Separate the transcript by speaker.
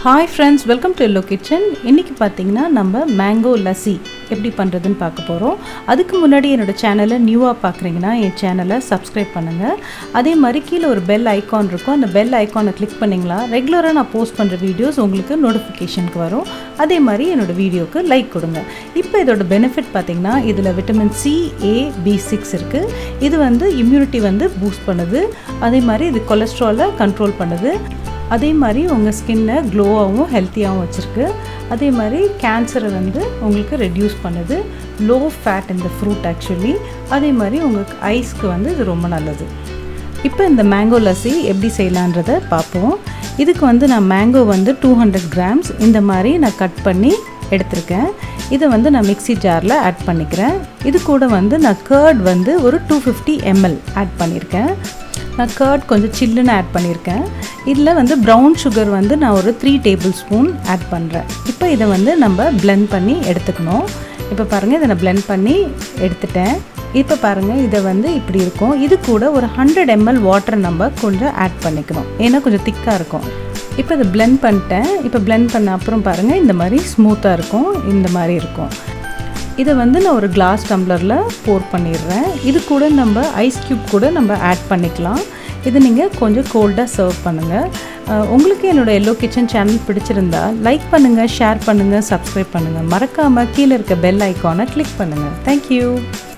Speaker 1: Hi friends, welcome to Hello Kitchen. இன்னைக்கு பாத்தீங்கன்னா நம்ம mango lassi எப்படி பண்றதுன்னு பார்க்க போறோம். அதுக்கு முன்னாடி என்னோட சேனலை நியூவா பார்க்கறீங்கன்னா என் சேனலை subscribe பண்ணுங்க. அதே மாதிரி கீழ ஒரு bell icon இருக்கும். அந்த bell icon-ஐ click பண்ணீங்களா ரெகுலரா நான் போஸ்ட் பண்ற வீடியோஸ் உங்களுக்கு நோட்டிஃபிகேஷனுக்கு வரும். அதே மாதிரி என்னோட வீடியோக்கு லைக் கொடுங்க. இப்போ இதோட பெனிஃபிட் பாத்தீங்கன்னா இதுல விட்டமின் C, A, B6 இருக்கு. இது வந்து இம்யூனிட்டி வந்து பூஸ்ட் பண்ணுது. அதே மாதிரி இது கொலஸ்ட்ராலை கண்ட்ரோல் பண்ணுது. அதே மாதிரி உங்கள் ஸ்கின்னை க்ளோவாகவும் ஹெல்த்தியாகவும் வச்சுருக்கு. அதே மாதிரி கேன்சரை வந்து உங்களுக்கு ரெடியூஸ் பண்ணுது. லோ ஃபேட் இந்த ஃப்ரூட் ஆக்சுவலி. அதே மாதிரி உங்களுக்கு ஐஸ்க்கு வந்து இது ரொம்ப நல்லது. இப்போ இந்த மேங்கோ லஸ்ஸி எப்படி செய்யலான்றதை பார்ப்போம். இதுக்கு வந்து நான் மேங்கோ வந்து 200 கிராம்ஸ் இந்த மாதிரி நான் கட் பண்ணி எடுத்திருக்கேன். இதை வந்து நான் மிக்ஸி ஜாரில் ஆட் பண்ணிக்கிறேன். இது கூட வந்து நான் கர்ட் வந்து ஒரு 250 ml ஆட் பண்ணியிருக்கேன். நான் கர்ட் கொஞ்சம் சில்லுன்னு ஆட் பண்ணியிருக்கேன். இதில் வந்து ப்ரௌன் சுகர் வந்து நான் ஒரு 3 டேபிள் ஸ்பூன் ஆட் பண்ணுறேன். இப்போ இதை வந்து நம்ம பிளெண்ட் பண்ணி எடுத்துக்கணும். இப்போ பாருங்கள், இதை நான் பிளெண்ட் பண்ணி எடுத்துட்டேன். இப்போ பாருங்கள், இதை வந்து இப்படி இருக்கும். இது கூட ஒரு 100 ml வாட்டர் நம்ம கொஞ்சம் ஆட் பண்ணிக்கணும், ஏன்னா கொஞ்சம் திக்காக இருக்கும். இப்போ இதை பிளெண்ட் பண்ணிட்டேன். இப்போ பிளெண்ட் பண்ண அப்புறம் பாருங்கள், இந்த மாதிரி ஸ்மூத்தாக இருக்கும், இந்த மாதிரி இருக்கும். இதை வந்து நான் ஒரு கிளாஸ் டம்ளரில் போர் பண்ணிடுறேன். இது கூட நம்ம ஐஸ் க்யூப் கூட நம்ம ஆட் பண்ணிக்கலாம். இது நீங்கள் கொஞ்சம் கோல்டாக சர்வ் பண்ணுங்கள். உங்களுக்கு என்னோடய எல்லோ கிச்சன் சேனல் பிடிச்சிருந்தா லைக் பண்ணுங்கள், ஷேர் பண்ணுங்கள், சப்ஸ்கிரைப் பண்ணுங்கள். மறக்காமல் கீழே இருக்க பெல் ஐக்கானை கிளிக் பண்ணுங்கள். தேங்க்யூ.